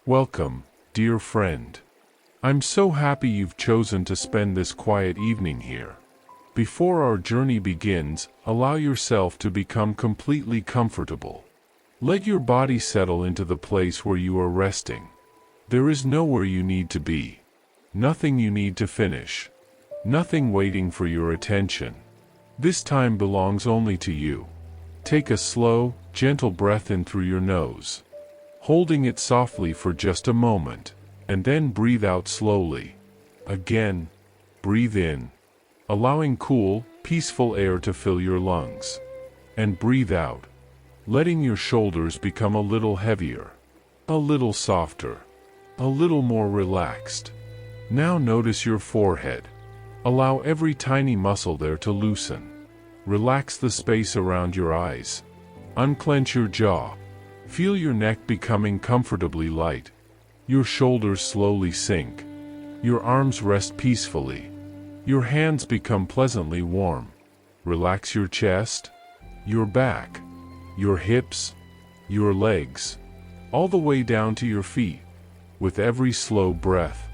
Welcome, dear friend. I'm so happy you've chosen to spend this quiet evening here. Before our journey begins, allow yourself to become completely comfortable. Let your body settle into the place where you are resting. There is nowhere you need to be. Nothing you need to finish. Nothing waiting for your attention. This time belongs only to you. Take a slow, gentle breath in through your nose, holding it softly for just a moment, and then breathe out slowly. Again, breathe in, allowing cool, peaceful air to fill your lungs. And breathe out, letting your shoulders become a little heavier, a little softer, a little more relaxed. Now notice your forehead. Allow every tiny muscle there to loosen. Relax the space around your eyes. Unclench your jaw. Feel your neck becoming comfortably light. Your shoulders slowly sink. Your arms rest peacefully. Your hands become pleasantly warm. Relax your chest, your back, your hips, your legs, all the way down to your feet. With every slow breath,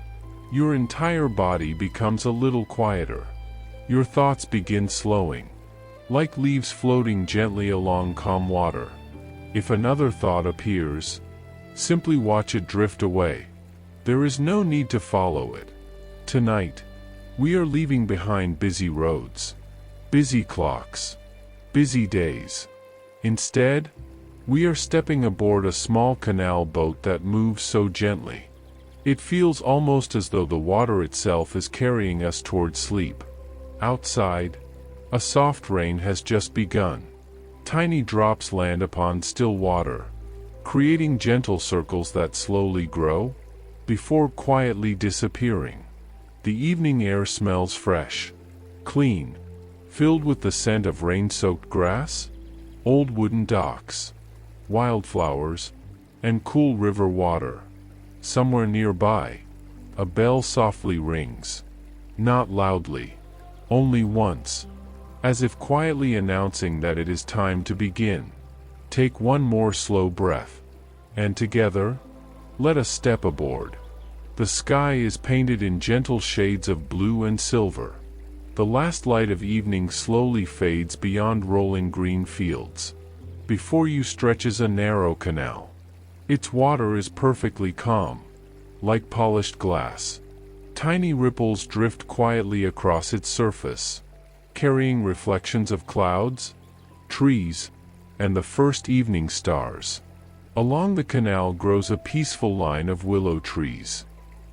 your entire body becomes a little quieter. Your thoughts begin slowing, like leaves floating gently along calm water. If another thought appears, simply watch it drift away. There is no need to follow it. Tonight, we are leaving behind busy roads, busy clocks, busy days. Instead, we are stepping aboard a small canal boat that moves so gently. It feels almost as though the water itself is carrying us toward sleep. Outside, a soft rain has just begun. Tiny drops land upon still water, creating gentle circles that slowly grow, before quietly disappearing. The evening air smells fresh, clean, filled with the scent of rain-soaked grass, old wooden docks, wildflowers, and cool river water. Somewhere nearby, a bell softly rings. Not loudly, only once, as if quietly announcing that it is time to begin. Take one more slow breath, and together, let us step aboard. The sky is painted in gentle shades of blue and silver. The last light of evening slowly fades beyond rolling green fields. Before you stretches a narrow canal. Its water is perfectly calm, like polished glass. Tiny ripples drift quietly across its surface, carrying reflections of clouds, trees, and the first evening stars. Along the canal grows a peaceful line of willow trees.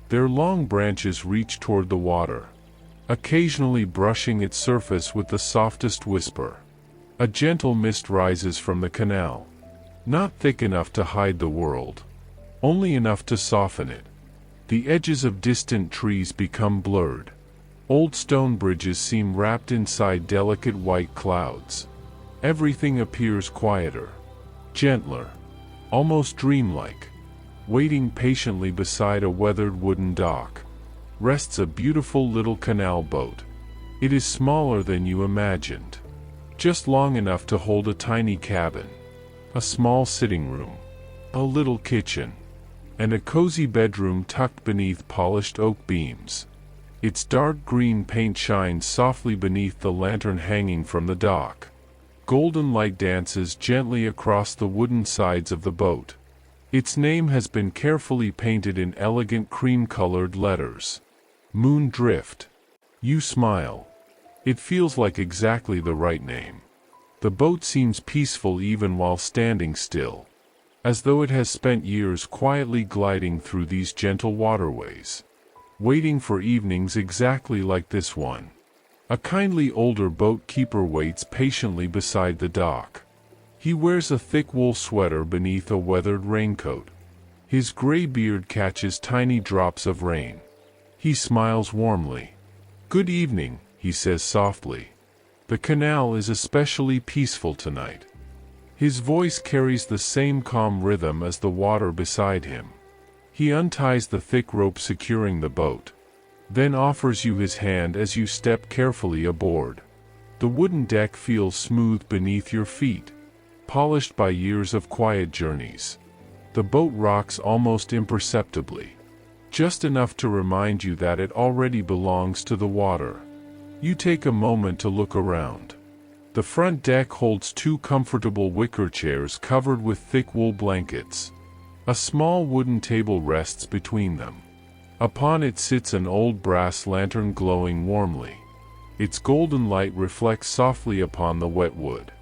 Their long branches reach toward the water, occasionally brushing its surface with the softest whisper. A gentle mist rises from the canal, not thick enough to hide the world, only enough to soften it. The edges of distant trees become blurred. Old stone bridges seem wrapped inside delicate white clouds. Everything appears quieter, gentler, almost dreamlike. Waiting patiently beside a weathered wooden dock, rests a beautiful little canal boat. It is smaller than you imagined, just long enough to hold a tiny cabin, a small sitting room, a little kitchen, and a cozy bedroom tucked beneath polished oak beams. Its dark green paint shines softly beneath the lantern hanging from the dock. Golden light dances gently across the wooden sides of the boat. Its name has been carefully painted in elegant cream-colored letters. Moon Drift. You smile. It feels like exactly the right name. The boat seems peaceful even while standing still, as though it has spent years quietly gliding through these gentle waterways, waiting for evenings exactly like this one. A kindly older boat keeper waits patiently beside the dock. He wears a thick wool sweater beneath a weathered raincoat. His gray beard catches tiny drops of rain. He smiles warmly. "Good evening," he says softly. "The canal is especially peaceful tonight." His voice carries the same calm rhythm as the water beside him. He unties the thick rope securing the boat, then offers you his hand as you step carefully aboard. The wooden deck feels smooth beneath your feet, polished by years of quiet journeys. The boat rocks almost imperceptibly, just enough to remind you that it already belongs to the water. You take a moment to look around. The front deck holds two comfortable wicker chairs covered with thick wool blankets. A small wooden table rests between them. Upon it sits an old brass lantern glowing warmly. Its golden light reflects softly upon the wet wood.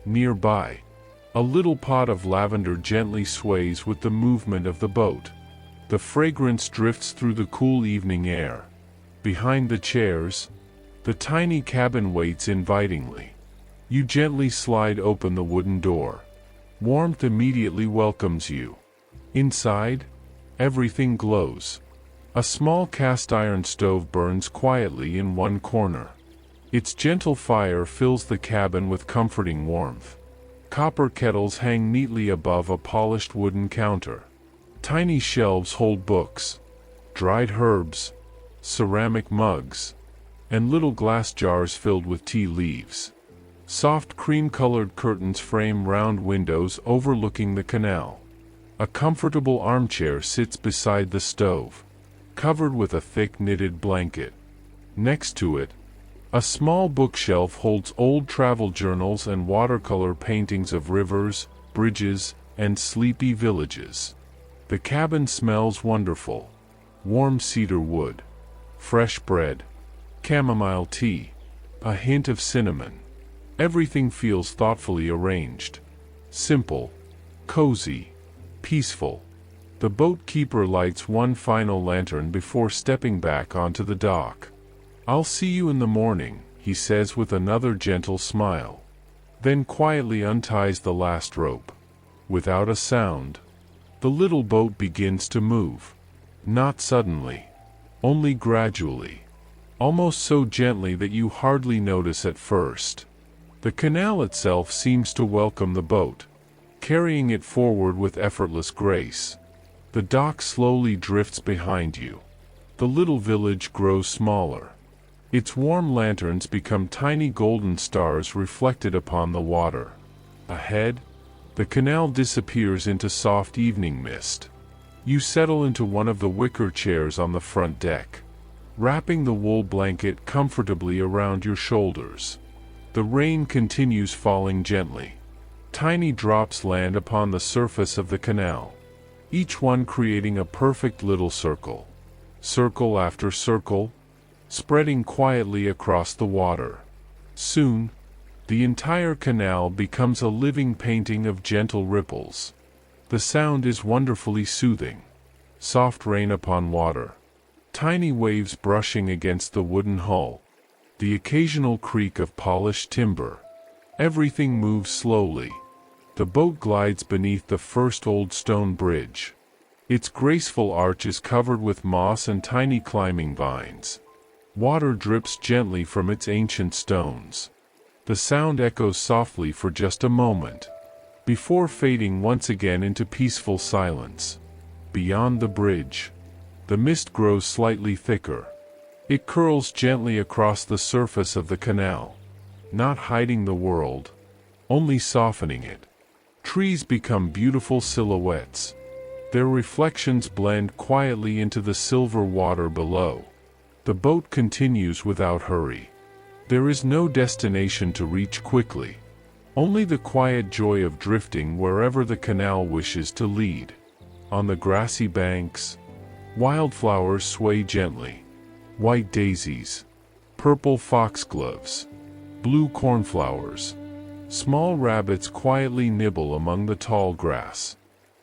Nearby, a little pot of lavender gently sways with the movement of the boat. The fragrance drifts through the cool evening air. Behind the chairs, the tiny cabin waits invitingly. You gently slide open the wooden door. Warmth immediately welcomes you. Inside, everything glows. A small cast-iron stove burns quietly in one corner. Its gentle fire fills the cabin with comforting warmth. Copper kettles hang neatly above a polished wooden counter. Tiny shelves hold books, dried herbs, ceramic mugs, and little glass jars filled with tea leaves. Soft cream-colored curtains frame round windows overlooking the canal. A comfortable armchair sits beside the stove, covered with a thick knitted blanket. Next to it, a small bookshelf holds old travel journals and watercolor paintings of rivers, bridges, and sleepy villages. The cabin smells wonderful. Warm cedar wood, fresh bread, chamomile tea, a hint of cinnamon. Everything feels thoughtfully arranged. Simple, cozy, peaceful. The boat keeper lights one final lantern before stepping back onto the dock. "I'll see you in the morning," he says with another gentle smile. Then quietly unties the last rope. Without a sound, the little boat begins to move. Not suddenly, only gradually. Almost so gently that you hardly notice at first. The canal itself seems to welcome the boat, carrying it forward with effortless grace. The dock slowly drifts behind you. The little village grows smaller. Its warm lanterns become tiny golden stars reflected upon the water. Ahead, the canal disappears into soft evening mist. You settle into one of the wicker chairs on the front deck, wrapping the wool blanket comfortably around your shoulders. The rain continues falling gently. Tiny drops land upon the surface of the canal, each one creating a perfect little circle. Circle after circle, spreading quietly across the water. Soon, the entire canal becomes a living painting of gentle ripples. The sound is wonderfully soothing. Soft rain upon water, tiny waves brushing against the wooden hull, the occasional creak of polished timber. Everything moves slowly. The boat glides beneath the first old stone bridge. Its graceful arch is covered with moss and tiny climbing vines. Water drips gently from its ancient stones. The sound echoes softly for just a moment, before fading once again into peaceful silence. Beyond the bridge, the mist grows slightly thicker. It curls gently across the surface of the canal, not hiding the world, only softening it. Trees become beautiful silhouettes. Their reflections blend quietly into the silver water below. The boat continues without hurry. There is no destination to reach quickly, only the quiet joy of drifting wherever the canal wishes to lead. On the grassy banks, wildflowers sway gently. White daisies, purple foxgloves, blue cornflowers. Small rabbits quietly nibble among the tall grass.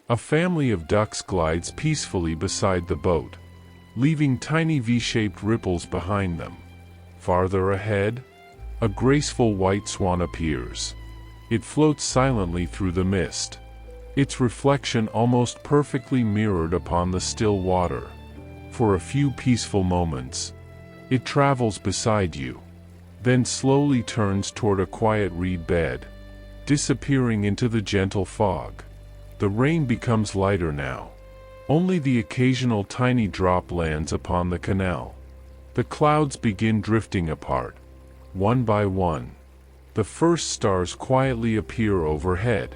A family of ducks glides peacefully beside the boat, leaving tiny V-shaped ripples behind them. Farther ahead, a graceful white swan appears. It floats silently through the mist, its reflection almost perfectly mirrored upon the still water. For a few peaceful moments, it travels beside you, then slowly turns toward a quiet reed bed, disappearing into the gentle fog. The rain becomes lighter now. Only the occasional tiny drop lands upon the canal. The clouds begin drifting apart, one by one. The first stars quietly appear overhead.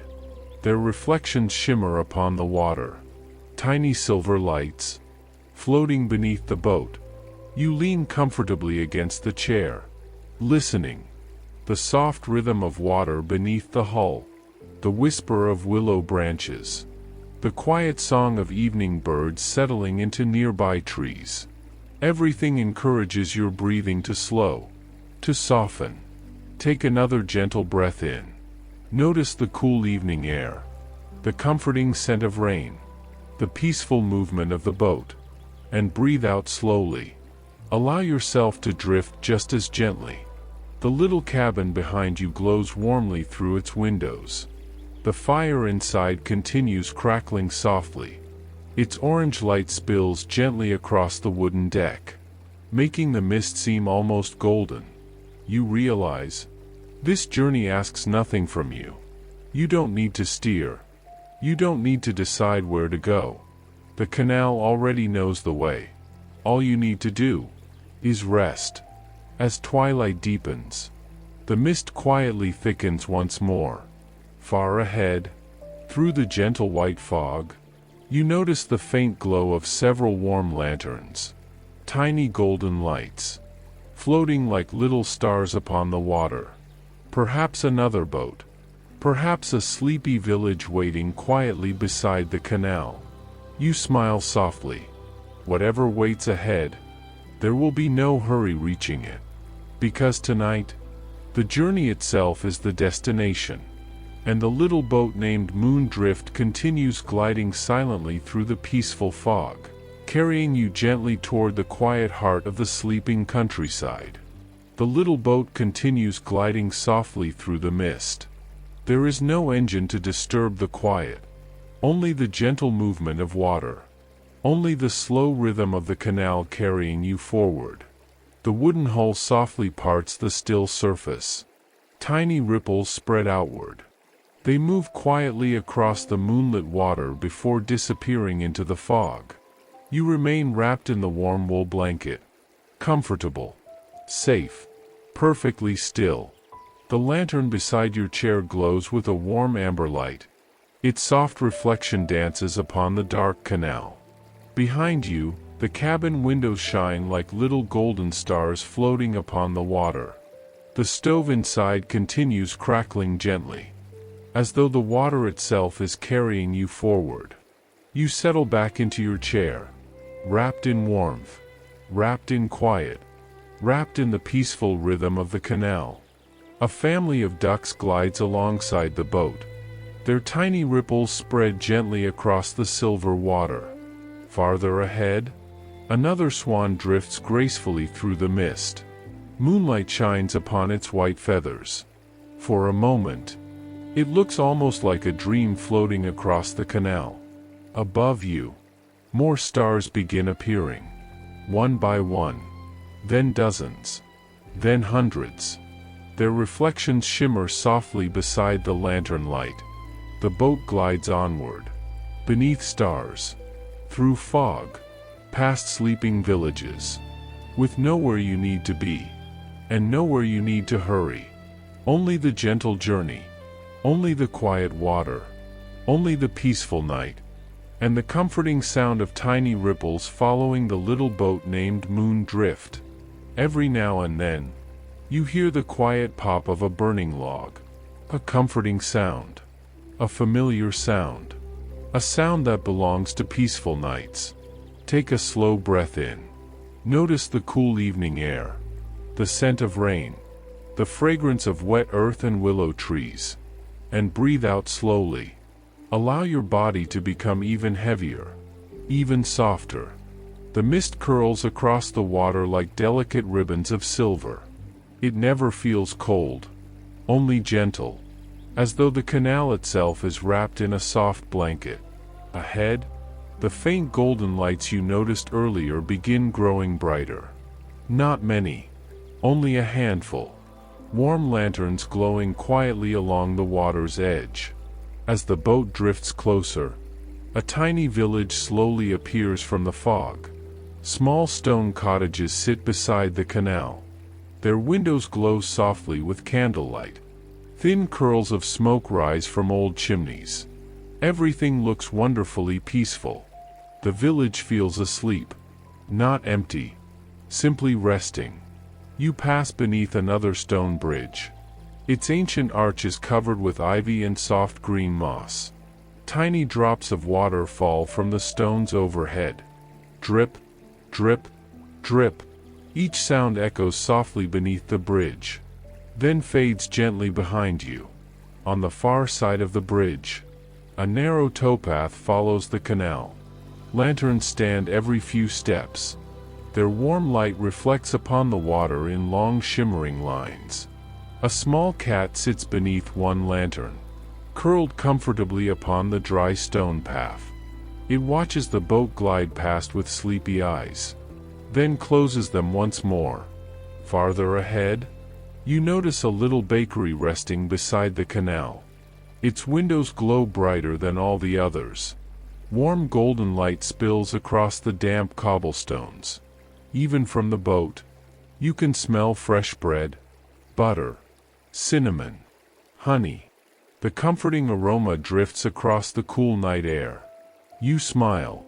Their reflections shimmer upon the water. Tiny silver lights, floating beneath the boat. You lean comfortably against the chair, listening. The soft rhythm of water beneath the hull, the whisper of willow branches, the quiet song of evening birds settling into nearby trees. Everything encourages your breathing to slow, to soften. Take another gentle breath in. Notice the cool evening air, the comforting scent of rain, the peaceful movement of the boat, and breathe out slowly. Allow yourself to drift just as gently. The little cabin behind you glows warmly through its windows. The fire inside continues crackling softly. Its orange light spills gently across the wooden deck, making the mist seem almost golden. You realize, this journey asks nothing from you. You don't need to steer. You don't need to decide where to go. The canal already knows the way. All you need to do is rest. As twilight deepens, the mist quietly thickens once more. Far ahead, through the gentle white fog, you notice the faint glow of several warm lanterns. Tiny golden lights, floating like little stars upon the water. Perhaps another boat. Perhaps a sleepy village waiting quietly beside the canal. You smile softly. Whatever waits ahead, there will be no hurry reaching it. Because tonight, the journey itself is the destination, and the little boat named Moondrift continues gliding silently through the peaceful fog, carrying you gently toward the quiet heart of the sleeping countryside. The little boat continues gliding softly through the mist. There is no engine to disturb the quiet, only the gentle movement of water, only the slow rhythm of the canal carrying you forward. The wooden hull softly parts the still surface. Tiny ripples spread outward. They move quietly across the moonlit water before disappearing into the fog. You remain wrapped in the warm wool blanket, comfortable, safe, perfectly still. The lantern beside your chair glows with a warm amber light. Its soft reflection dances upon the dark canal. Behind you, the cabin windows shine like little golden stars floating upon the water. The stove inside continues crackling gently, as though the water itself is carrying you forward. You settle back into your chair, wrapped in warmth, wrapped in quiet, wrapped in the peaceful rhythm of the canal. A family of ducks glides alongside the boat. Their tiny ripples spread gently across the silver water. Farther ahead, another swan drifts gracefully through the mist. Moonlight shines upon its white feathers. For a moment, it looks almost like a dream floating across the canal. Above you, more stars begin appearing, one by one, then dozens, then hundreds. Their reflections shimmer softly beside the lantern light. The boat glides onward, beneath stars, through fog, past sleeping villages, with nowhere you need to be, and nowhere you need to hurry. Only the gentle journey, only the quiet water, only the peaceful night, and the comforting sound of tiny ripples following the little boat named Moondrift. Every now and then, you hear the quiet pop of a burning log, a comforting sound, a familiar sound, a sound that belongs to peaceful nights. Take a slow breath in. Notice the cool evening air, the scent of rain, the fragrance of wet earth and willow trees, and breathe out slowly. Allow your body to become even heavier, even softer. The mist curls across the water like delicate ribbons of silver. It never feels cold, only gentle, as though the canal itself is wrapped in a soft blanket. Ahead, the faint golden lights you noticed earlier begin growing brighter. Not many, only a handful. Warm lanterns glowing quietly along the water's edge. As the boat drifts closer, a tiny village slowly appears from the fog. Small stone cottages sit beside the canal. Their windows glow softly with candlelight. Thin curls of smoke rise from old chimneys. Everything looks wonderfully peaceful. The village feels asleep. Not empty. Simply resting. You pass beneath another stone bridge. Its ancient arch is covered with ivy and soft green moss. Tiny drops of water fall from the stones overhead. Drip, drip, drip. Each sound echoes softly beneath the bridge, then fades gently behind you. On the far side of the bridge, a narrow towpath follows the canal. Lanterns stand every few steps. Their warm light reflects upon the water in long shimmering lines. A small cat sits beneath one lantern, curled comfortably upon the dry stone path. It watches the boat glide past with sleepy eyes, then closes them once more. Farther ahead, you notice a little bakery resting beside the canal. Its windows glow brighter than all the others. Warm golden light spills across the damp cobblestones. Even from the boat, you can smell fresh bread, butter, cinnamon, honey. The comforting aroma drifts across the cool night air. You smile.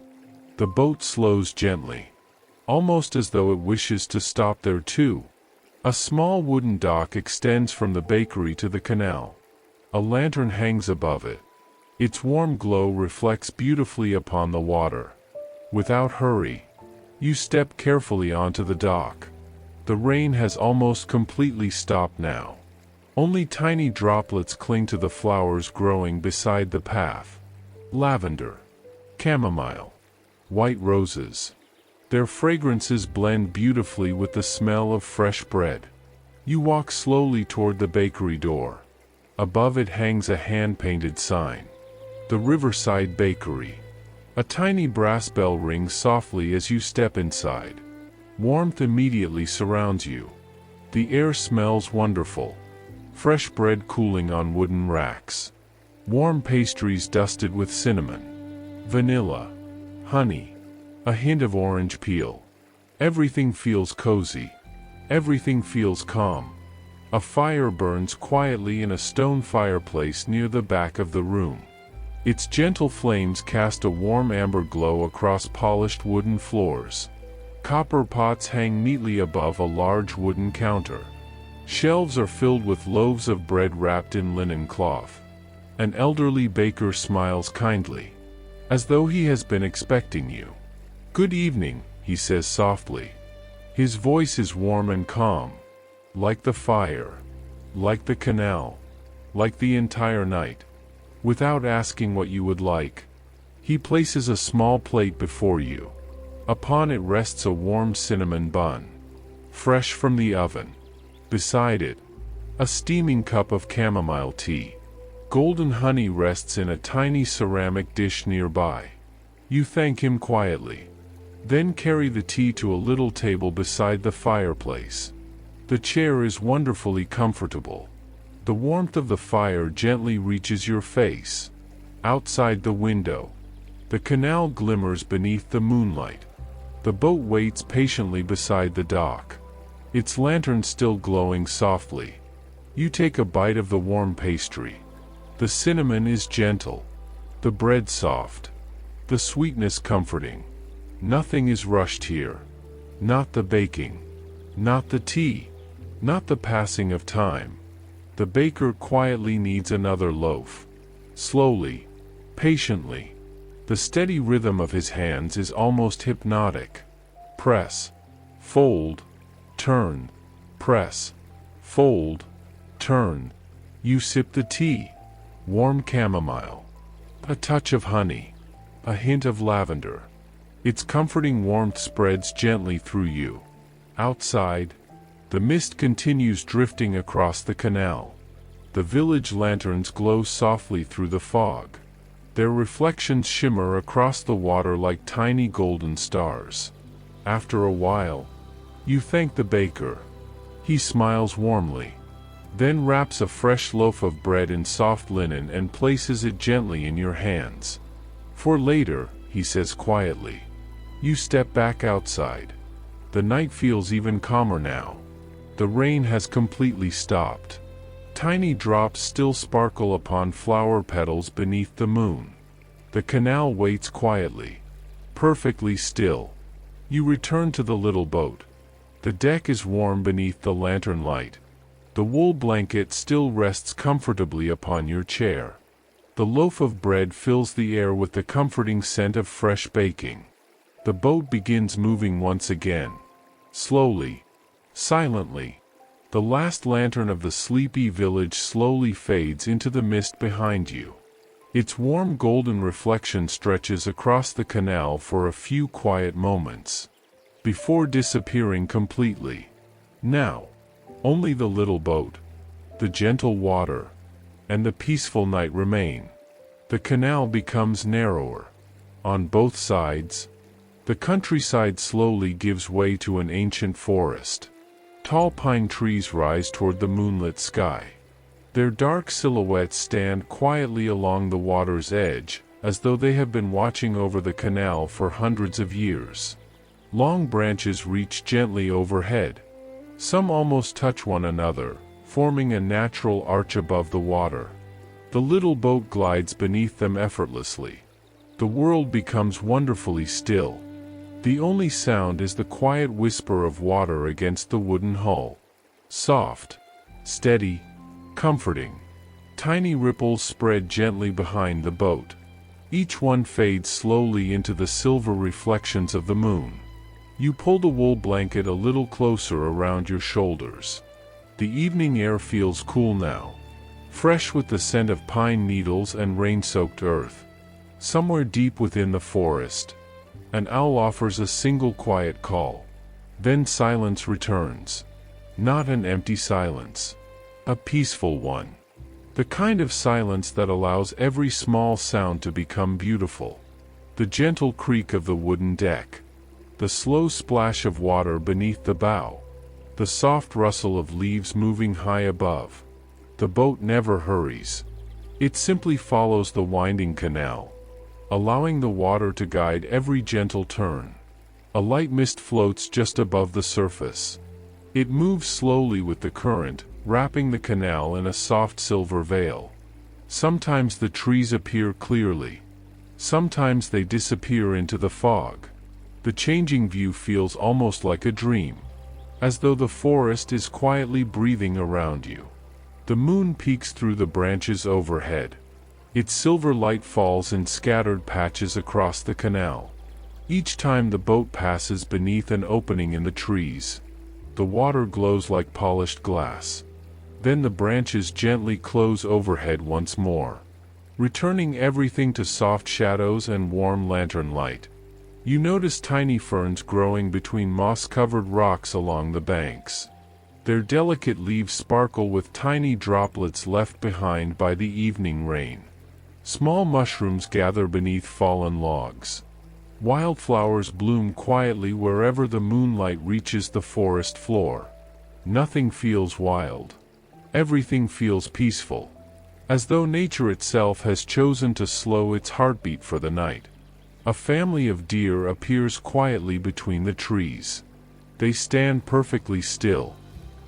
The boat slows gently, almost as though it wishes to stop there too. A small wooden dock extends from the bakery to the canal. A lantern hangs above it. Its warm glow reflects beautifully upon the water. Without hurry, you step carefully onto the dock. The rain has almost completely stopped now. Only tiny droplets cling to the flowers growing beside the path. Lavender, chamomile, white roses. Their fragrances blend beautifully with the smell of fresh bread. You walk slowly toward the bakery door. Above it hangs a hand-painted sign. The Riverside Bakery. A tiny brass bell rings softly as you step inside. Warmth immediately surrounds you. The air smells wonderful. Fresh bread cooling on wooden racks. Warm pastries dusted with cinnamon, vanilla, honey, a hint of orange peel. Everything feels cozy. Everything feels calm. A fire burns quietly in a stone fireplace near the back of the room. Its gentle flames cast a warm amber glow across polished wooden floors. Copper pots hang neatly above a large wooden counter. Shelves are filled with loaves of bread wrapped in linen cloth. An elderly baker smiles kindly, as though he has been expecting you. "Good evening," he says softly. His voice is warm and calm, like the fire, like the canal, like the entire night. Without asking what you would like, he places a small plate before you. Upon it rests a warm cinnamon bun, fresh from the oven. Beside it, a steaming cup of chamomile tea. Golden honey rests in a tiny ceramic dish nearby. You thank him quietly, then carry the tea to a little table beside the fireplace. The chair is wonderfully comfortable. The warmth of the fire gently reaches your face. Outside the window, the canal glimmers beneath the moonlight. The boat waits patiently beside the dock, its lantern still glowing softly. You take a bite of the warm pastry. The cinnamon is gentle, the bread soft, the sweetness comforting. Nothing is rushed here. Not the baking, not the tea, not the passing of time. The baker quietly kneads another loaf. Slowly, patiently. The steady rhythm of his hands is almost hypnotic. Press, fold, turn, press, fold, turn. You sip the tea. Warm chamomile. A touch of honey. A hint of lavender. Its comforting warmth spreads gently through you. Outside, the mist continues drifting across the canal. The village lanterns glow softly through the fog. Their reflections shimmer across the water like tiny golden stars. After a while, you thank the baker. He smiles warmly, then wraps a fresh loaf of bread in soft linen and places it gently in your hands. "For later," he says quietly. You step back outside. The night feels even calmer now. The rain has completely stopped. Tiny drops still sparkle upon flower petals beneath the moon. The canal waits quietly, perfectly still. You return to the little boat. The deck is warm beneath the lantern light. The wool blanket still rests comfortably upon your chair. The loaf of bread fills the air with the comforting scent of fresh baking. The boat begins moving once again. Slowly, silently. The last lantern of the sleepy village slowly fades into the mist behind you. Its warm golden reflection stretches across the canal for a few quiet moments, before disappearing completely. Now, only the little boat, the gentle water, and the peaceful night remain. The canal becomes narrower. On both sides, the countryside slowly gives way to an ancient forest. Tall pine trees rise toward the moonlit sky. Their dark silhouettes stand quietly along the water's edge, as though they have been watching over the canal for hundreds of years. Long branches reach gently overhead. Some almost touch one another, forming a natural arch above the water. The little boat glides beneath them effortlessly. The world becomes wonderfully still. The only sound is the quiet whisper of water against the wooden hull. Soft, steady, comforting. Tiny ripples spread gently behind the boat. Each one fades slowly into the silver reflections of the moon. You pull the wool blanket a little closer around your shoulders. The evening air feels cool now, fresh with the scent of pine needles and rain-soaked earth. Somewhere deep within the forest, an owl offers a single quiet call. Then silence returns. Not an empty silence. A peaceful one. The kind of silence that allows every small sound to become beautiful. The gentle creak of the wooden deck. The slow splash of water beneath the bow. The soft rustle of leaves moving high above. The boat never hurries. It simply follows the winding canal, allowing the water to guide every gentle turn. A light mist floats just above the surface. It moves slowly with the current, wrapping the canal in a soft silver veil. Sometimes the trees appear clearly. Sometimes they disappear into the fog. The changing view feels almost like a dream, as though the forest is quietly breathing around you. The moon peeks through the branches overhead. Its silver light falls in scattered patches across the canal. Each time the boat passes beneath an opening in the trees, the water glows like polished glass. Then the branches gently close overhead once more, returning everything to soft shadows and warm lantern light. You notice tiny ferns growing between moss-covered rocks along the banks. Their delicate leaves sparkle with tiny droplets left behind by the evening rain. Small mushrooms gather beneath fallen logs. Wildflowers bloom quietly wherever the moonlight reaches the forest floor. Nothing feels wild. Everything feels peaceful, as though nature itself has chosen to slow its heartbeat for the night. A family of deer appears quietly between the trees. They stand perfectly still,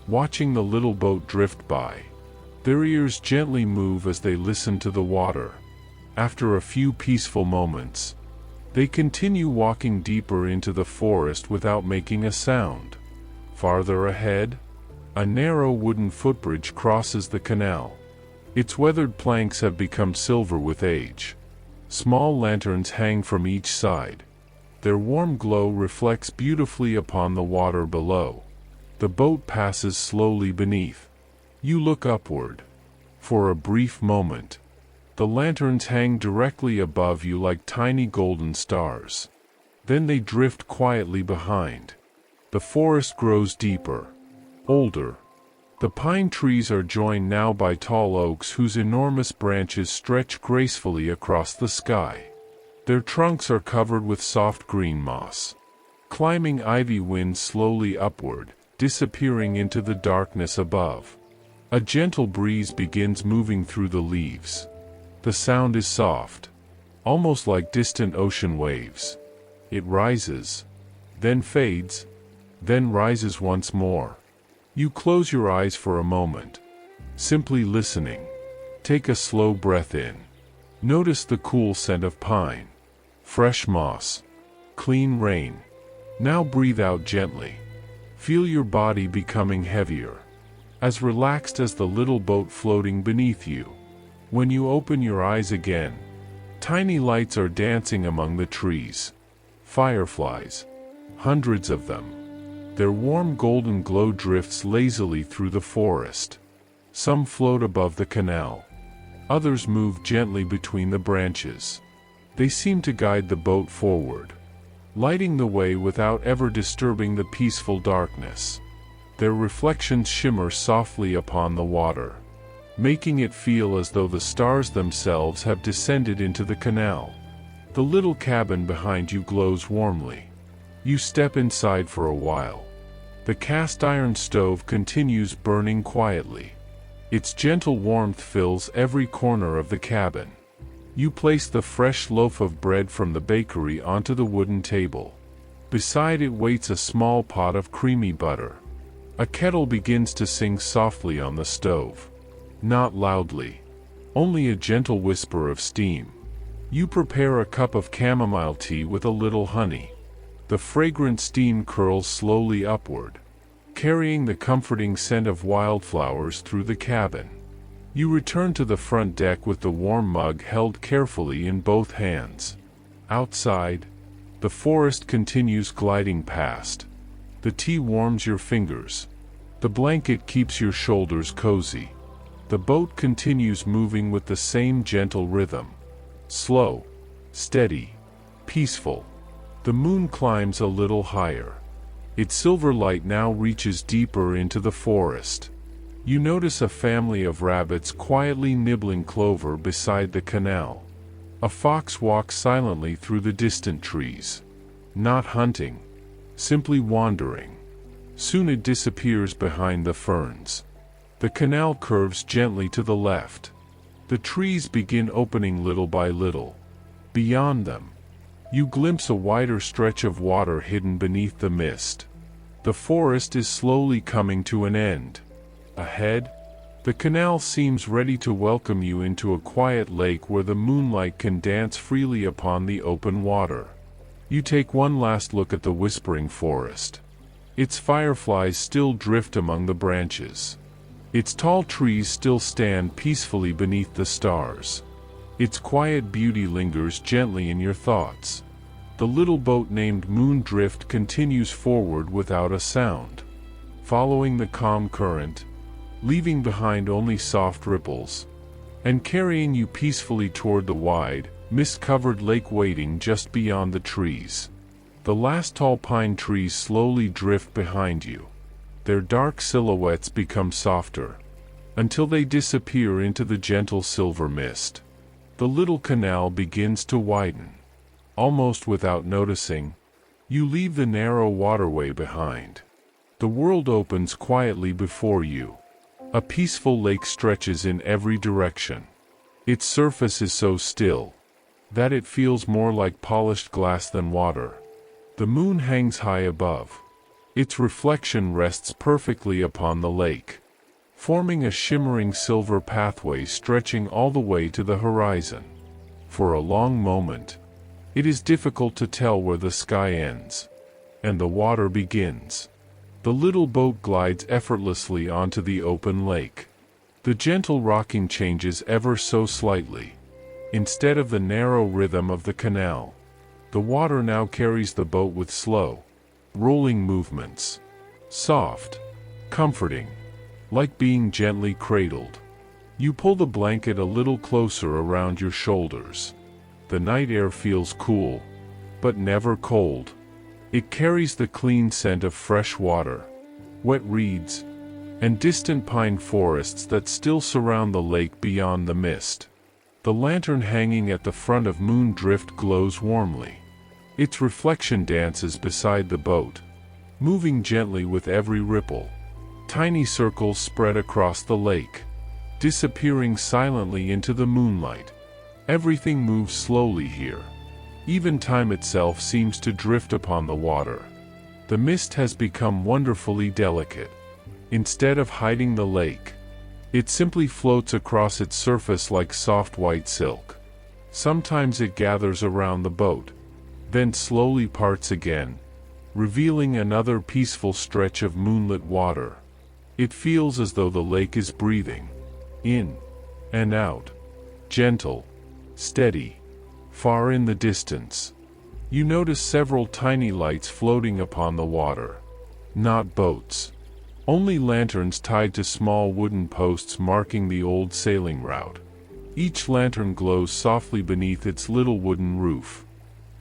watching the little boat drift by. Their ears gently move as they listen to the water. After a few peaceful moments, they continue walking deeper into the forest without making a sound. Farther ahead, a narrow wooden footbridge crosses the canal. Its weathered planks have become silver with age. Small lanterns hang from each side. Their warm glow reflects beautifully upon the water below. The boat passes slowly beneath. You look upward. For a brief moment, the lanterns hang directly above you like tiny golden stars. Then they drift quietly behind. The forest grows deeper, older. The pine trees are joined now by tall oaks whose enormous branches stretch gracefully across the sky. Their trunks are covered with soft green moss. Climbing ivy winds slowly upward, disappearing into the darkness above. A gentle breeze begins moving through the leaves. The sound is soft, almost like distant ocean waves. It rises, then fades, then rises once more. You close your eyes for a moment, simply listening. Take a slow breath in. Notice the cool scent of pine, fresh moss, clean rain. Now breathe out gently. Feel your body becoming heavier, as relaxed as the little boat floating beneath you. When you open your eyes again, tiny lights are dancing among the trees. Fireflies, hundreds of them. Their warm golden glow drifts lazily through the forest. Some float above the canal. Others move gently between the branches. They seem to guide the boat forward, lighting the way without ever disturbing the peaceful darkness. Their reflections shimmer softly upon the water, making it feel as though the stars themselves have descended into the canal. The little cabin behind you glows warmly. You step inside for a while. The cast iron stove continues burning quietly. Its gentle warmth fills every corner of the cabin. You place the fresh loaf of bread from the bakery onto the wooden table. Beside it waits a small pot of creamy butter. A kettle begins to sing softly on the stove. Not loudly, only a gentle whisper of steam. You prepare a cup of chamomile tea with a little honey. The fragrant steam curls slowly upward, carrying the comforting scent of wildflowers through the cabin. You return to the front deck with the warm mug held carefully in both hands. Outside, the forest continues gliding past. The tea warms your fingers. The blanket keeps your shoulders cozy. The boat continues moving with the same gentle rhythm. Slow, steady, peaceful. The moon climbs a little higher. Its silver light now reaches deeper into the forest. You notice a family of rabbits quietly nibbling clover beside the canal. A fox walks silently through the distant trees. Not hunting, simply wandering. Soon it disappears behind the ferns. The canal curves gently to the left. The trees begin opening little by little. Beyond them, you glimpse a wider stretch of water hidden beneath the mist. The forest is slowly coming to an end. Ahead, the canal seems ready to welcome you into a quiet lake where the moonlight can dance freely upon the open water. You take one last look at the whispering forest. Its fireflies still drift among the branches. Its tall trees still stand peacefully beneath the stars. Its quiet beauty lingers gently in your thoughts. The little boat named Moon Drift continues forward without a sound, following the calm current, leaving behind only soft ripples, and carrying you peacefully toward the wide, mist-covered lake waiting just beyond the trees. The last tall pine trees slowly drift behind you. Their dark silhouettes become softer, until they disappear into the gentle silver mist. The little canal begins to widen. Almost without noticing, you leave the narrow waterway behind. The world opens quietly before you. A peaceful lake stretches in every direction. Its surface is so still that it feels more like polished glass than water. The moon hangs high above. Its reflection rests perfectly upon the lake, forming a shimmering silver pathway stretching all the way to the horizon. For a long moment, it is difficult to tell where the sky ends and the water begins. The little boat glides effortlessly onto the open lake. The gentle rocking changes ever so slightly. Instead of the narrow rhythm of the canal, the water now carries the boat with slow, rolling movements. Soft, comforting, like being gently cradled. You pull the blanket a little closer around your shoulders. The night air feels cool, but never cold. It carries the clean scent of fresh water, wet reeds, and distant pine forests that still surround the lake beyond the mist. The lantern hanging at the front of Moon Drift glows warmly. Its reflection dances beside the boat, moving gently with every ripple. Tiny circles spread across the lake, disappearing silently into the moonlight. Everything moves slowly here. Even time itself seems to drift upon the water. The mist has become wonderfully delicate. Instead of hiding the lake, it simply floats across its surface like soft white silk. Sometimes it gathers around the boat, then slowly parts again, revealing another peaceful stretch of moonlit water. It feels as though the lake is breathing, in and out, gentle, steady. Far in the distance, you notice several tiny lights floating upon the water. Not boats. Only lanterns tied to small wooden posts marking the old sailing route. Each lantern glows softly beneath its little wooden roof.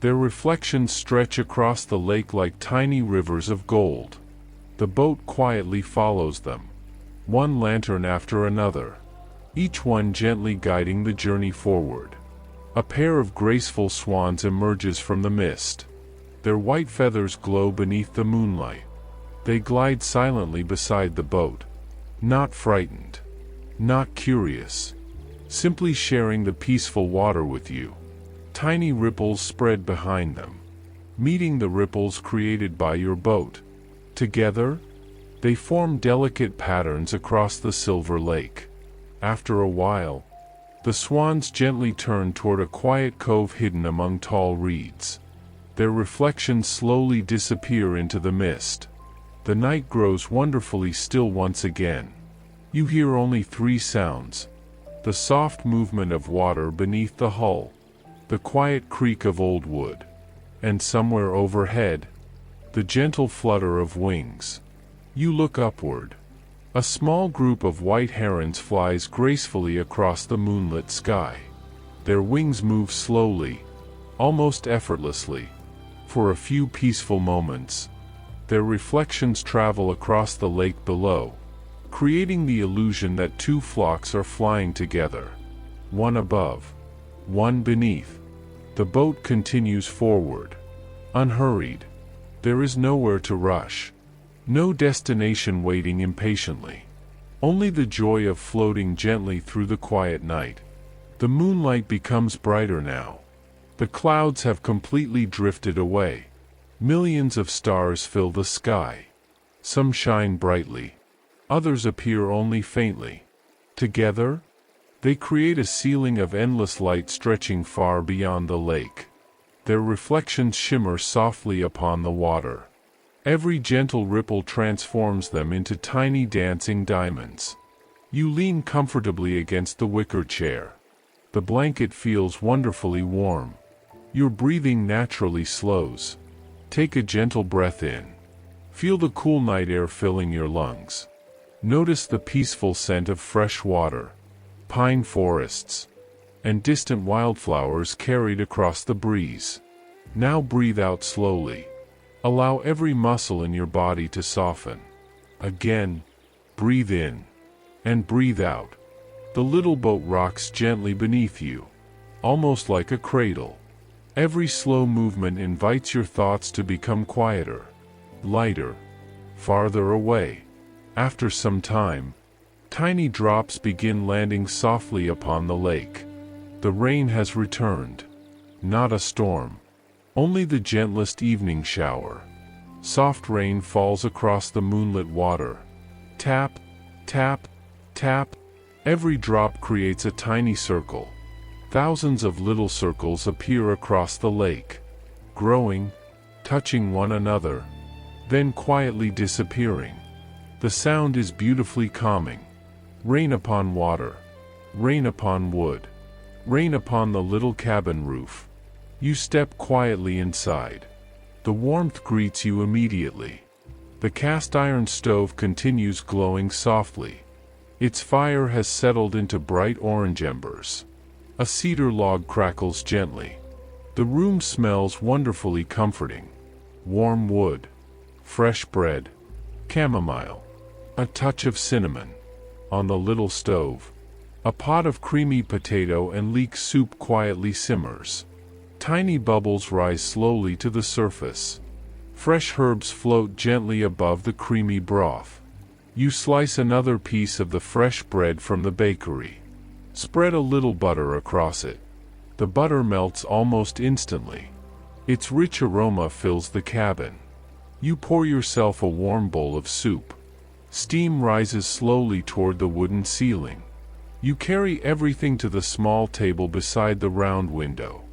Their reflections stretch across the lake like tiny rivers of gold. The boat quietly follows them, one lantern after another, each one gently guiding the journey forward. A pair of graceful swans emerges from the mist. Their white feathers glow beneath the moonlight. They glide silently beside the boat, not frightened, not curious, simply sharing the peaceful water with you. Tiny ripples spread behind them, meeting the ripples created by your boat. Together, they form delicate patterns across the silver lake. After a while, the swans gently turn toward a quiet cove hidden among tall reeds. Their reflections slowly disappear into the mist. The night grows wonderfully still once again. You hear only three sounds: the soft movement of water beneath the hull, the quiet creak of old wood, and somewhere overhead, the gentle flutter of wings. You look upward. A small group of white herons flies gracefully across the moonlit sky. Their wings move slowly, almost effortlessly. For a few peaceful moments, their reflections travel across the lake below, creating the illusion that two flocks are flying together, one above, one beneath. The boat continues forward, unhurried. There is nowhere to rush, no destination waiting impatiently. Only the joy of floating gently through the quiet night. The moonlight becomes brighter now. The clouds have completely drifted away. Millions of stars fill the sky. Some shine brightly, others appear only faintly. Together, they create a ceiling of endless light stretching far beyond the lake. Their reflections shimmer softly upon the water. Every gentle ripple transforms them into tiny dancing diamonds. You lean comfortably against the wicker chair. The blanket feels wonderfully warm. Your breathing naturally slows. Take a gentle breath in. Feel the cool night air filling your lungs. Notice the peaceful scent of fresh water, pine forests, and distant wildflowers carried across the breeze. Now breathe out slowly. Allow every muscle in your body to soften. Again, breathe in, and breathe out. The little boat rocks gently beneath you, almost like a cradle. Every slow movement invites your thoughts to become quieter, lighter, farther away. After some time, tiny drops begin landing softly upon the lake. The rain has returned. Not a storm, only the gentlest evening shower. Soft rain falls across the moonlit water. Tap, tap, tap. Every drop creates a tiny circle. Thousands of little circles appear across the lake, growing, touching one another, then quietly disappearing. The sound is beautifully calming. Rain upon water, rain upon wood, rain upon the little cabin roof. You step quietly inside. The warmth greets you immediately. The cast iron stove continues glowing softly. Its fire has settled into bright orange embers. A cedar log crackles gently. The room smells wonderfully comforting. Warm wood, fresh bread, chamomile, a touch of cinnamon. On the little stove, a pot of creamy potato and leek soup quietly simmers. Tiny bubbles rise slowly to the surface. Fresh herbs float gently above the creamy broth. You slice another piece of the fresh bread from the bakery. Spread a little butter across it. The butter melts almost instantly. Its rich aroma fills the cabin. You pour yourself a warm bowl of soup. Steam rises slowly toward the wooden ceiling. You carry everything to the small table beside the round window.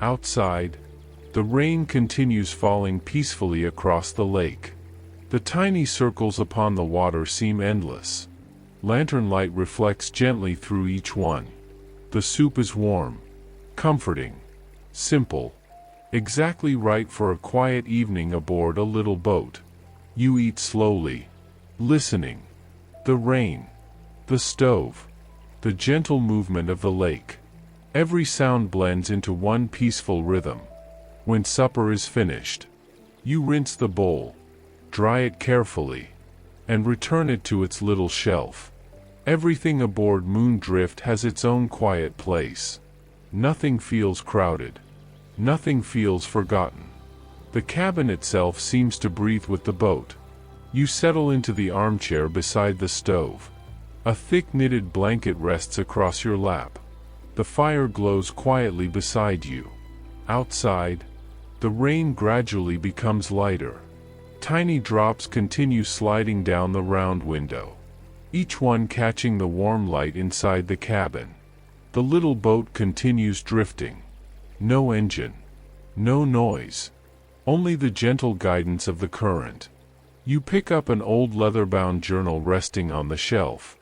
Outside, the rain continues falling peacefully across the lake. The tiny circles upon the water seem endless. Lantern light reflects gently through each one. The soup is warm, comforting, simple, exactly right for a quiet evening aboard a little boat. You eat slowly, listening. The rain, the stove, the gentle movement of the lake. Every sound blends into one peaceful rhythm. When supper is finished, you rinse the bowl, dry it carefully, and return it to its little shelf. Everything aboard Moondrift has its own quiet place. Nothing feels crowded. Nothing feels forgotten. The cabin itself seems to breathe with the boat. You settle into the armchair beside the stove. A thick knitted blanket rests across your lap. The fire glows quietly beside you. Outside, the rain gradually becomes lighter. Tiny drops continue sliding down the round window, each one catching the warm light inside the cabin. The little boat continues drifting. No engine, no noise, only the gentle guidance of the current. You pick up an old leather-bound journal resting on the shelf.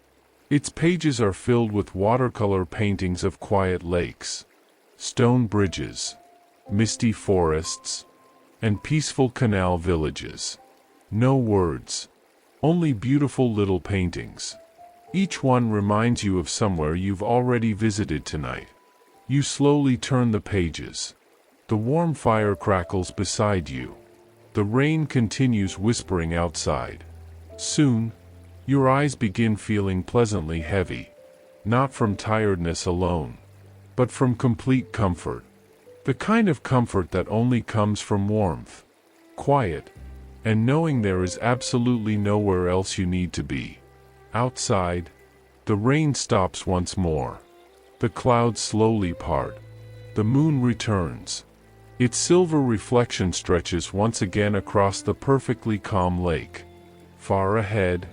Its pages are filled with watercolor paintings of quiet lakes, stone bridges, misty forests, and peaceful canal villages. No words, only beautiful little paintings. Each one reminds you of somewhere you've already visited tonight. You slowly turn the pages. The warm fire crackles beside you. The rain continues whispering outside. Soon, your eyes begin feeling pleasantly heavy, not from tiredness alone, but from complete comfort. The kind of comfort that only comes from warmth, quiet, and knowing there is absolutely nowhere else you need to be. Outside, the rain stops once more. The clouds slowly part. The moon returns. Its silver reflection stretches once again across the perfectly calm lake. Far ahead,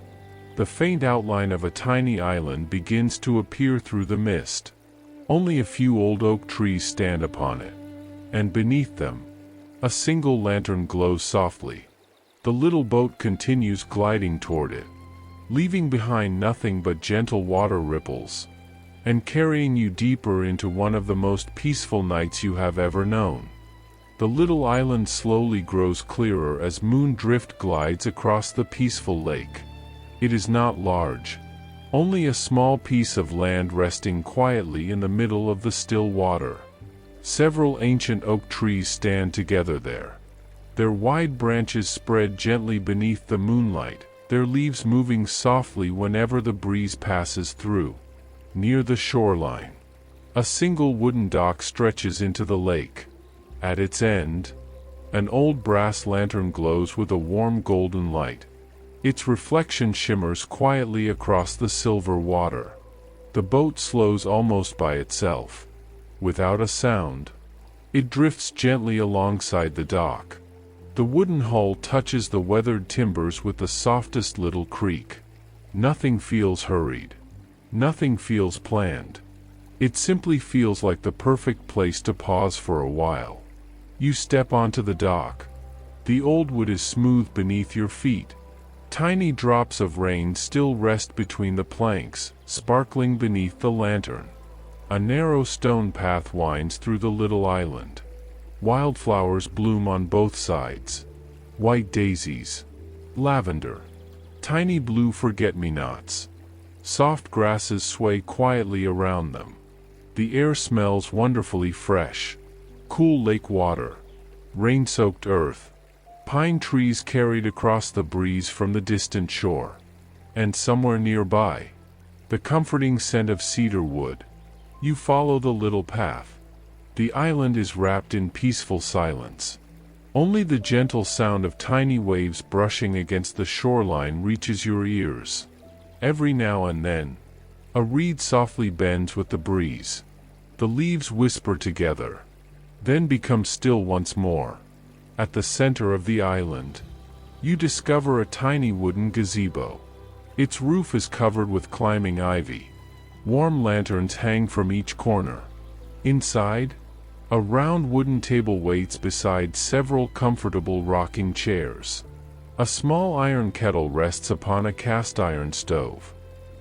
the faint outline of a tiny island begins to appear through the mist. Only a few old oak trees stand upon it, and beneath them, a single lantern glows softly. The little boat continues gliding toward it, leaving behind nothing but gentle water ripples, and carrying you deeper into one of the most peaceful nights you have ever known. The little island slowly grows clearer as Moondrift glides across the peaceful lake. It is not large, only a small piece of land resting quietly in the middle of the still water. Several ancient oak trees stand together there. Their wide branches spread gently beneath the moonlight, their leaves moving softly whenever the breeze passes through. Near the shoreline, a single wooden dock stretches into the lake. At its end, an old brass lantern glows with a warm golden light. Its reflection shimmers quietly across the silver water. The boat slows almost by itself. Without a sound, it drifts gently alongside the dock. The wooden hull touches the weathered timbers with the softest little creak. Nothing feels hurried. Nothing feels planned. It simply feels like the perfect place to pause for a while. You step onto the dock. The old wood is smooth beneath your feet. Tiny drops of rain still rest between the planks, sparkling beneath the lantern. A narrow stone path winds through the little island. Wildflowers bloom on both sides. White daisies, lavender, tiny blue forget-me-nots. Soft grasses sway quietly around them. The air smells wonderfully fresh. Cool lake water, rain-soaked earth, pine trees carried across the breeze from the distant shore. And somewhere nearby, the comforting scent of cedar wood. You follow the little path. The island is wrapped in peaceful silence. Only the gentle sound of tiny waves brushing against the shoreline reaches your ears. Every now and then, a reed softly bends with the breeze. The leaves whisper together, then become still once more. At the center of the island, you discover a tiny wooden gazebo. Its roof is covered with climbing ivy. Warm lanterns hang from each corner. Inside, a round wooden table waits beside several comfortable rocking chairs. A small iron kettle rests upon a cast iron stove.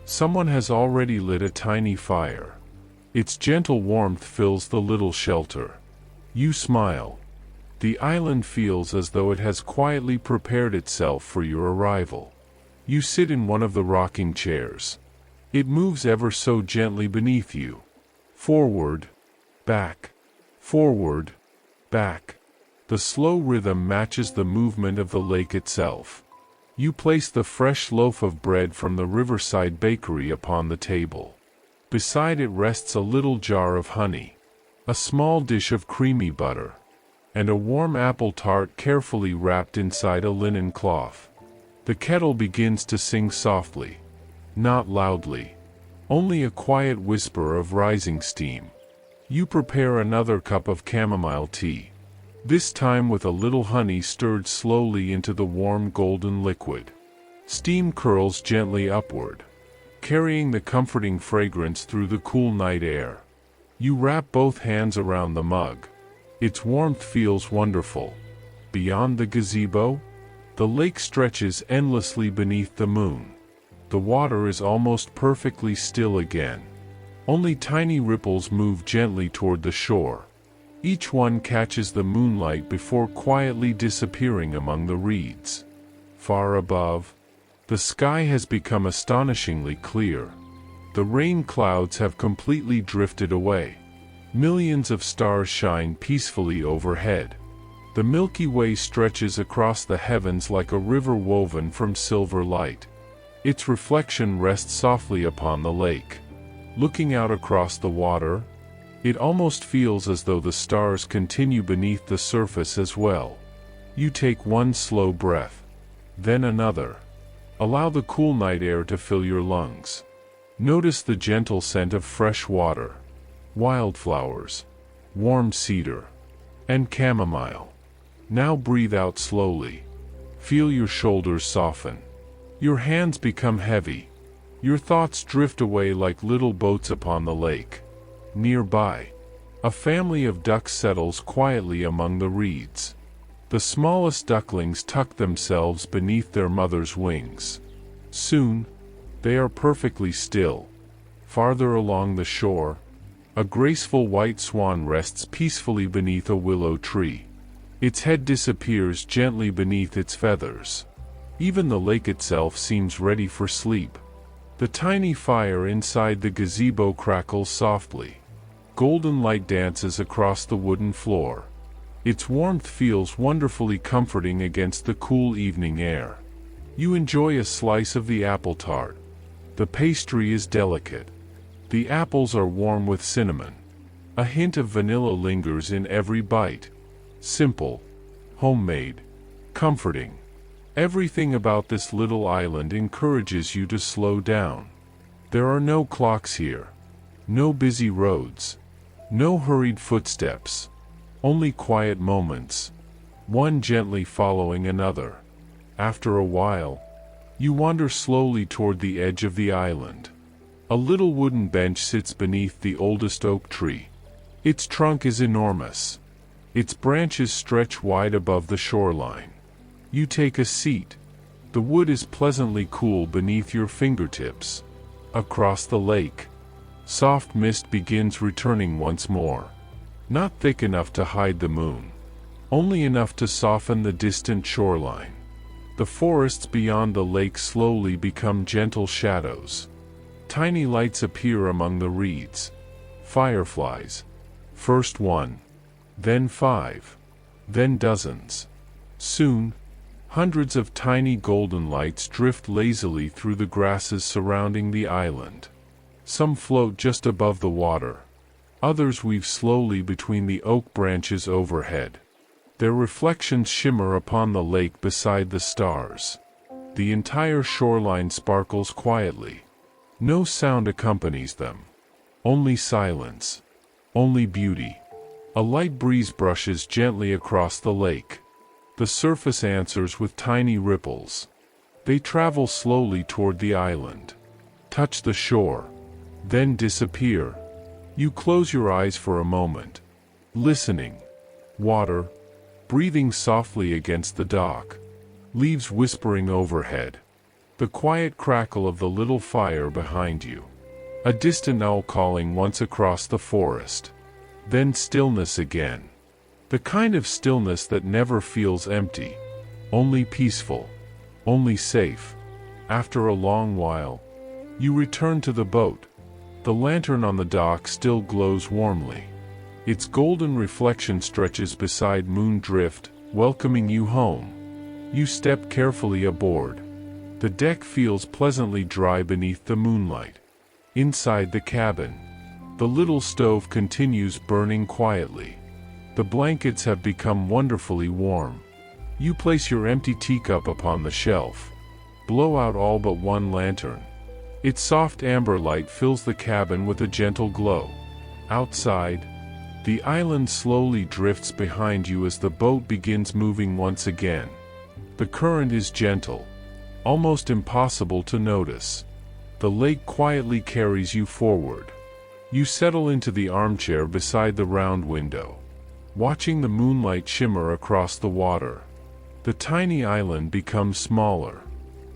Someone has already lit a tiny fire. Its gentle warmth fills the little shelter. You smile. The island feels as though it has quietly prepared itself for your arrival. You sit in one of the rocking chairs. It moves ever so gently beneath you. Forward, back, forward, back. The slow rhythm matches the movement of the lake itself. You place the fresh loaf of bread from the riverside bakery upon the table. Beside it rests a little jar of honey, a small dish of creamy butter, and a warm apple tart carefully wrapped inside a linen cloth. The kettle begins to sing softly, not loudly, only a quiet whisper of rising steam. You prepare another cup of chamomile tea, this time with a little honey stirred slowly into the warm golden liquid. Steam curls gently upward, carrying the comforting fragrance through the cool night air. You wrap both hands around the mug. Its warmth feels wonderful. Beyond the gazebo, the lake stretches endlessly beneath the moon. The water is almost perfectly still again. Only tiny ripples move gently toward the shore. Each one catches the moonlight before quietly disappearing among the reeds. Far above, the sky has become astonishingly clear. The rain clouds have completely drifted away. Millions of stars shine peacefully overhead. The Milky Way stretches across the heavens like a river woven from silver light. Its reflection rests softly upon the lake. Looking out across the water, it almost feels as though the stars continue beneath the surface as well. You take one slow breath, then another. Allow the cool night air to fill your lungs. Notice the gentle scent of fresh water, wildflowers, warm cedar, and chamomile. Now breathe out slowly. Feel your shoulders soften. Your hands become heavy. Your thoughts drift away like little boats upon the lake. Nearby, a family of ducks settles quietly among the reeds. The smallest ducklings tuck themselves beneath their mother's wings. Soon, they are perfectly still. Farther along the shore, a graceful white swan rests peacefully beneath a willow tree. Its head disappears gently beneath its feathers. Even the lake itself seems ready for sleep. The tiny fire inside the gazebo crackles softly. Golden light dances across the wooden floor. Its warmth feels wonderfully comforting against the cool evening air. You enjoy a slice of the apple tart. The pastry is delicate. The apples are warm with cinnamon. A hint of vanilla lingers in every bite. Simple, homemade, comforting. Everything about this little island encourages you to slow down. There are no clocks here. No busy roads. No hurried footsteps. Only quiet moments, one gently following another. After a while, you wander slowly toward the edge of the island. A little wooden bench sits beneath the oldest oak tree. Its trunk is enormous. Its branches stretch wide above the shoreline. You take a seat. The wood is pleasantly cool beneath your fingertips. Across the lake, soft mist begins returning once more. Not thick enough to hide the moon, only enough to soften the distant shoreline. The forests beyond the lake slowly become gentle shadows. Tiny lights appear among the reeds. Fireflies. First one, then 5, then dozens. Soon, hundreds of tiny golden lights drift lazily through the grasses surrounding the island. Some float just above the water. Others weave slowly between the oak branches overhead. Their reflections shimmer upon the lake beside the stars. The entire shoreline sparkles quietly. No sound accompanies them. Only silence. Only beauty. A light breeze brushes gently across the lake. The surface answers with tiny ripples. They travel slowly toward the island. Touch the shore. then disappear. You close your eyes for a moment, listening. Water, breathing softly against the dock. Leaves whispering overhead. The quiet crackle of the little fire behind you. A distant owl calling once across the forest. Then stillness again. The kind of stillness that never feels empty. Only peaceful. Only safe. After a long while, you return to the boat. The lantern on the dock still glows warmly. Its golden reflection stretches beside Moon Drift, welcoming you home. You step carefully aboard. The deck feels pleasantly dry beneath the moonlight. Inside the cabin, the little stove continues burning quietly. The blankets have become wonderfully warm. You place your empty teacup upon the shelf. Blow out all but one lantern. Its soft amber light fills the cabin with a gentle glow. Outside, the island slowly drifts behind you as the boat begins moving once again. The current is gentle, almost impossible to notice. The lake quietly carries you forward. You settle into the armchair beside the round window, watching the moonlight shimmer across the water. The tiny island becomes smaller.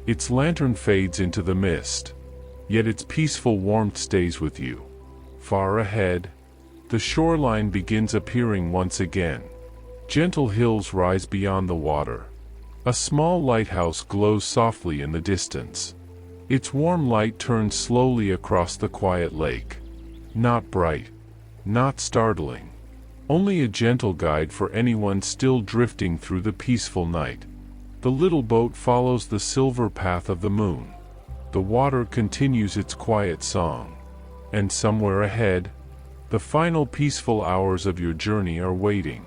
Its lantern fades into the mist, yet its peaceful warmth stays with you. Far ahead, the shoreline begins appearing once again. Gentle hills rise beyond the water. A small lighthouse glows softly in the distance. Its warm light turns slowly across the quiet lake. Not bright, not startling. Only a gentle guide for anyone still drifting through the peaceful night. The little boat follows the silver path of the moon. The water continues its quiet song. And somewhere ahead, the final peaceful hours of your journey are waiting.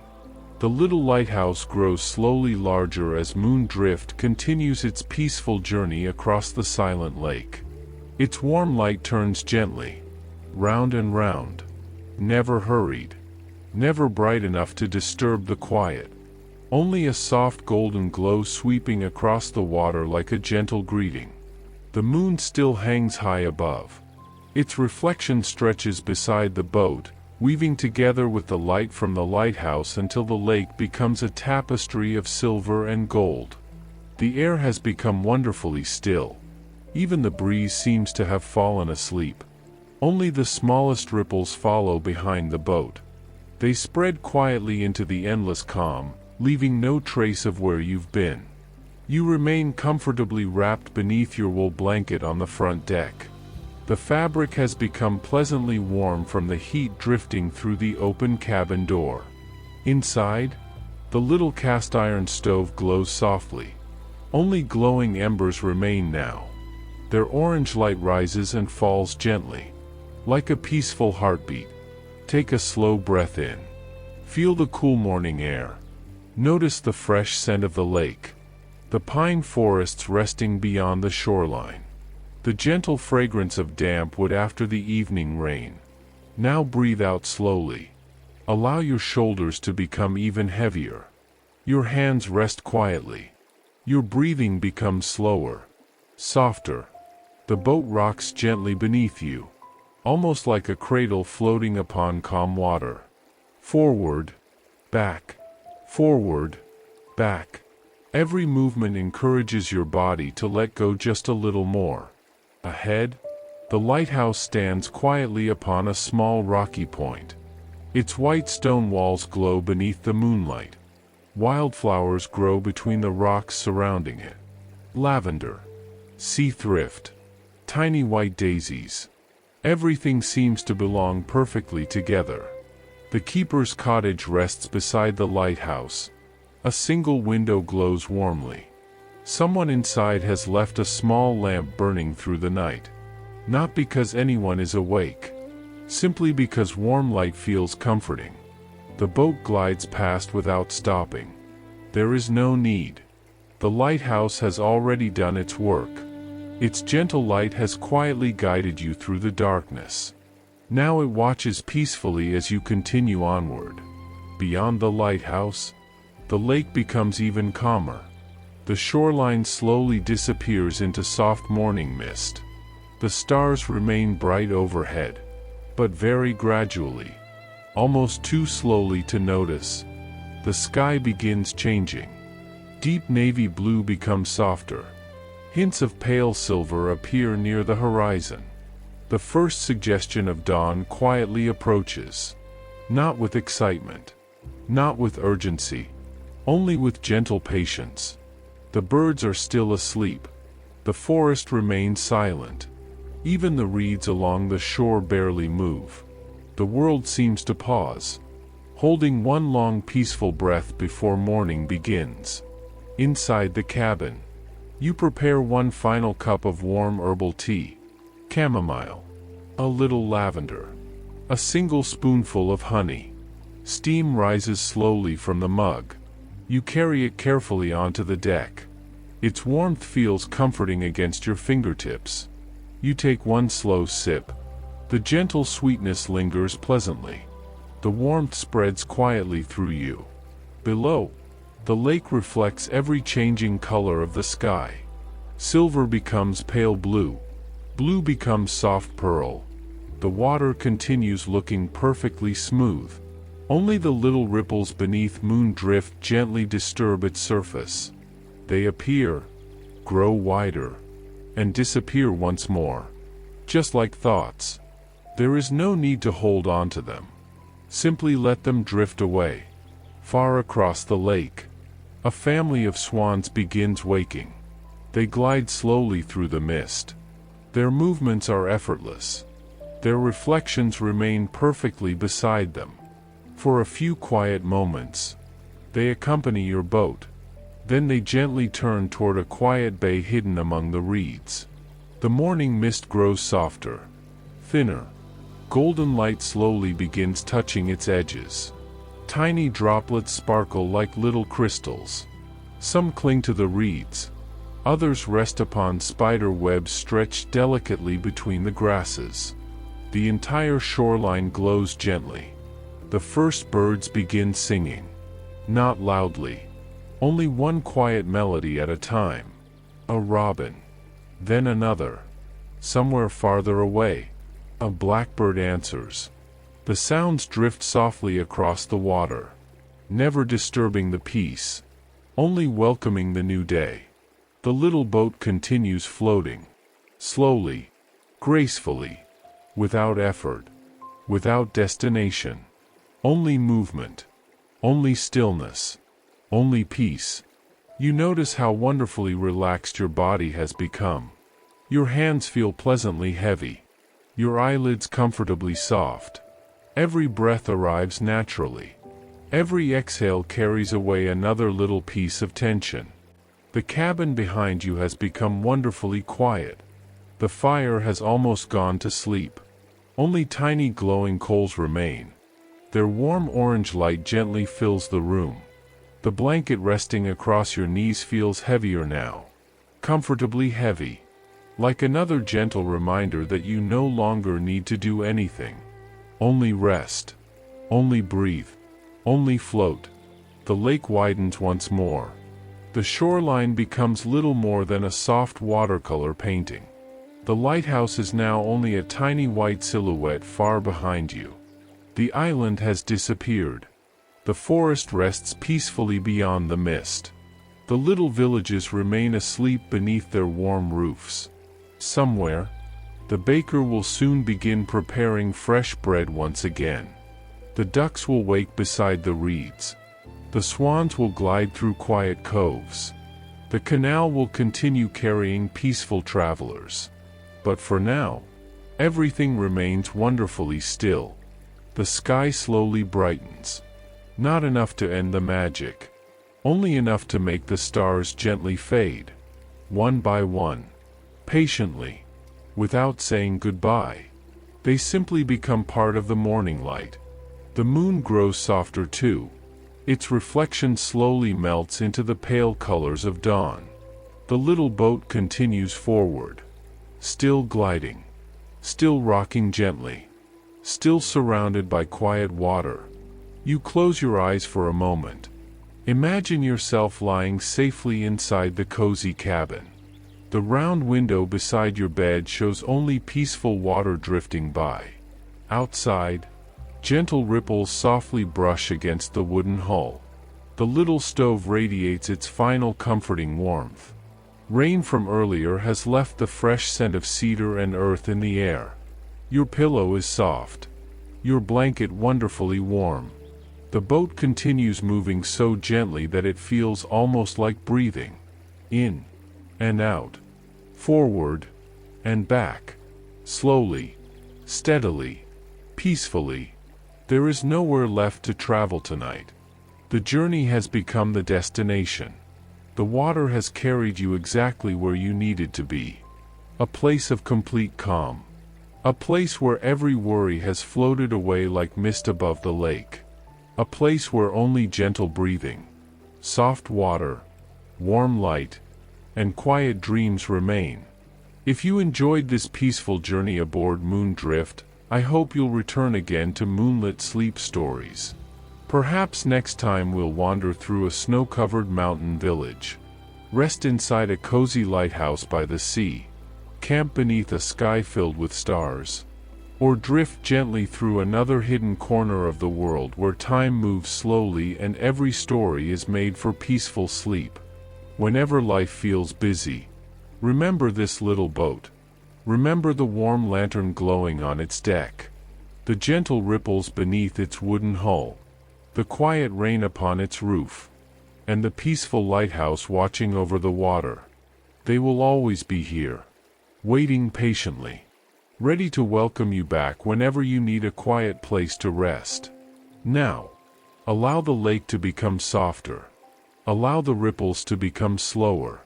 The little lighthouse grows slowly larger as Moon Drift continues its peaceful journey across the silent lake. Its warm light turns gently, round and round, never hurried, never bright enough to disturb the quiet. Only a soft golden glow sweeping across the water like a gentle greeting. The moon still hangs high above. Its reflection stretches beside the boat, weaving together with the light from the lighthouse until the lake becomes a tapestry of silver and gold. The air has become wonderfully still. Even the breeze seems to have fallen asleep. Only the smallest ripples follow behind the boat. They spread quietly into the endless calm, leaving no trace of where you've been. You remain comfortably wrapped beneath your wool blanket on the front deck. The fabric has become pleasantly warm from the heat drifting through the open cabin door. Inside, the little cast-iron stove glows softly. Only glowing embers remain now. Their orange light rises and falls gently, like a peaceful heartbeat. Take a slow breath in. Feel the cool morning air. Notice the fresh scent of the lake. The pine forests resting beyond the shoreline. The gentle fragrance of damp wood after the evening rain. Now breathe out slowly. Allow your shoulders to become even heavier. Your hands rest quietly. Your breathing becomes slower, softer. The boat rocks gently beneath you, almost like a cradle floating upon calm water. Forward, back, forward, back. Every movement encourages your body to let go just a little more. Ahead, the lighthouse stands quietly upon a small rocky point. Its white stone walls glow beneath the moonlight. Wildflowers grow between the rocks surrounding it. Lavender, sea thrift, tiny white daisies. Everything seems to belong perfectly together. The keeper's cottage rests beside the lighthouse. A single window glows warmly. Someone inside has left a small lamp burning through the night. Not because anyone is awake. Simply because warm light feels comforting. The boat glides past without stopping. There is no need. The lighthouse has already done its work. Its gentle light has quietly guided you through the darkness. Now it watches peacefully as you continue onward. Beyond the lighthouse, the lake becomes even calmer. The shoreline slowly disappears into soft morning mist. The stars remain bright overhead, but very gradually, almost too slowly to notice. The sky begins changing. Deep navy blue becomes softer. Hints of pale silver appear near the horizon. The first suggestion of dawn quietly approaches. Not with excitement, not with urgency, only with gentle patience. The birds are still asleep. The forest remains silent. Even the reeds along the shore barely move. The world seems to pause, holding one long peaceful breath before morning begins. Inside the cabin, you prepare one final cup of warm herbal tea. Chamomile, a little lavender, a single spoonful of honey. Steam rises slowly from the mug. You carry it carefully onto the deck. Its warmth feels comforting against your fingertips. You take one slow sip. The gentle sweetness lingers pleasantly. The warmth spreads quietly through you. Below, the lake reflects every changing color of the sky. Silver becomes pale blue. Blue becomes soft pearl. The water continues looking perfectly smooth. Only the little ripples beneath moon drift gently disturb its surface. They appear, grow wider, and disappear once more. Just like thoughts. There is no need to hold on to them. Simply let them drift away. Far across the lake, a family of swans begins waking. They glide slowly through the mist. Their movements are effortless. Their reflections remain perfectly beside them. For a few quiet moments, they accompany your boat. Then they gently turn toward a quiet bay hidden among the reeds. The morning mist grows softer, thinner. Golden light slowly begins touching its edges. Tiny droplets sparkle like little crystals. Some cling to the reeds. Others rest upon spider webs stretched delicately between the grasses. The entire shoreline glows gently. The first birds begin singing. Not loudly. Only one quiet melody at a time. A robin. Then another. Somewhere farther away, a blackbird answers. The sounds drift softly across the water, never disturbing the peace, only welcoming the new day. The little boat continues floating, slowly, gracefully, without effort, without destination. Only movement, only stillness, only peace. You notice how wonderfully relaxed your body has become. Your hands feel pleasantly heavy. Your eyelids comfortably soft. Every breath arrives naturally. Every exhale carries away another little piece of tension. The cabin behind you has become wonderfully quiet. The fire has almost gone to sleep. Only tiny glowing coals remain. Their warm orange light gently fills the room. The blanket resting across your knees feels heavier now. Comfortably heavy. Like another gentle reminder that you no longer need to do anything. Only rest. Only breathe. Only float. The lake widens once more. The shoreline becomes little more than a soft watercolor painting. The lighthouse is now only a tiny white silhouette far behind you. The island has disappeared. The forest rests peacefully beyond the mist. The little villages remain asleep beneath their warm roofs. Somewhere, the baker will soon begin preparing fresh bread once again. The ducks will wake beside the reeds. The swans will glide through quiet coves. The canal will continue carrying peaceful travelers. But for now, everything remains wonderfully still. The sky slowly brightens. Not enough to end the magic. Only enough to make the stars gently fade. One by one. Patiently. Without saying goodbye. They simply become part of the morning light. The moon grows softer too. Its reflection slowly melts into the pale colors of dawn. The little boat continues forward. Still gliding. Still rocking gently. Still surrounded by quiet water. You close your eyes for a moment. Imagine yourself lying safely inside the cozy cabin. The round window beside your bed shows only peaceful water drifting by. Outside, gentle ripples softly brush against the wooden hull. The little stove radiates its final comforting warmth. Rain from earlier has left the fresh scent of cedar and earth in the air. Your pillow is soft. Your blanket wonderfully warm. The boat continues moving so gently that it feels almost like breathing. In and out. Forward and back. Slowly. Steadily. Peacefully. There is nowhere left to travel tonight. The journey has become the destination. The water has carried you exactly where you needed to be. A place of complete calm. A place where every worry has floated away like mist above the lake. A place where only gentle breathing, soft water, warm light, and quiet dreams remain. If you enjoyed this peaceful journey aboard Moondrift, I hope you'll return again to Moonlit Sleep Stories. Perhaps next time we'll wander through a snow-covered mountain village, rest inside a cozy lighthouse by the sea, camp beneath a sky filled with stars, or drift gently through another hidden corner of the world where time moves slowly and every story is made for peaceful sleep. Whenever life feels busy, remember this little boat. Remember the warm lantern glowing on its deck, the gentle ripples beneath its wooden hull, the quiet rain upon its roof, and the peaceful lighthouse watching over the water. They will always be here, waiting patiently, ready to welcome you back whenever you need a quiet place to rest. Now, allow the lake to become softer. Allow the ripples to become slower.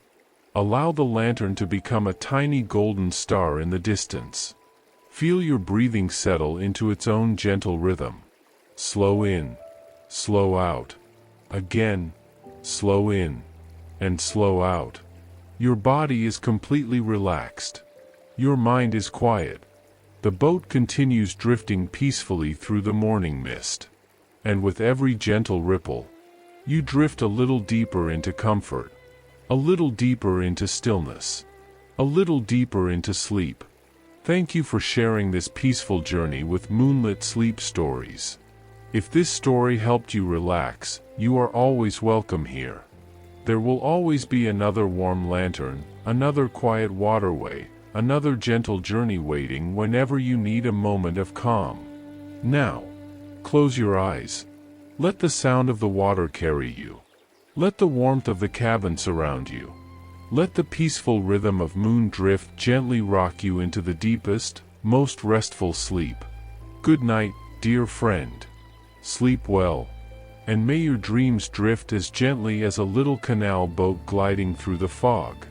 Allow the lantern to become a tiny golden star in the distance. Feel your breathing settle into its own gentle rhythm. Slow in, slow out. Again, slow in, and slow out. Your body is completely relaxed. Your mind is quiet. The boat continues drifting peacefully through the morning mist. And with every gentle ripple, you drift a little deeper into comfort, a little deeper into stillness, a little deeper into sleep. Thank you for sharing this peaceful journey with Moonlit Sleep Stories. If this story helped you relax, you are always welcome here. There will always be another warm lantern, another quiet waterway, another gentle journey waiting whenever you need a moment of calm. Now, close your eyes. Let the sound of the water carry you. Let the warmth of the cabin surround you. Let the peaceful rhythm of Moondrift gently rock you into the deepest, most restful sleep. Good night, dear friend. Sleep well, and may your dreams drift as gently as a little canal boat gliding through the fog.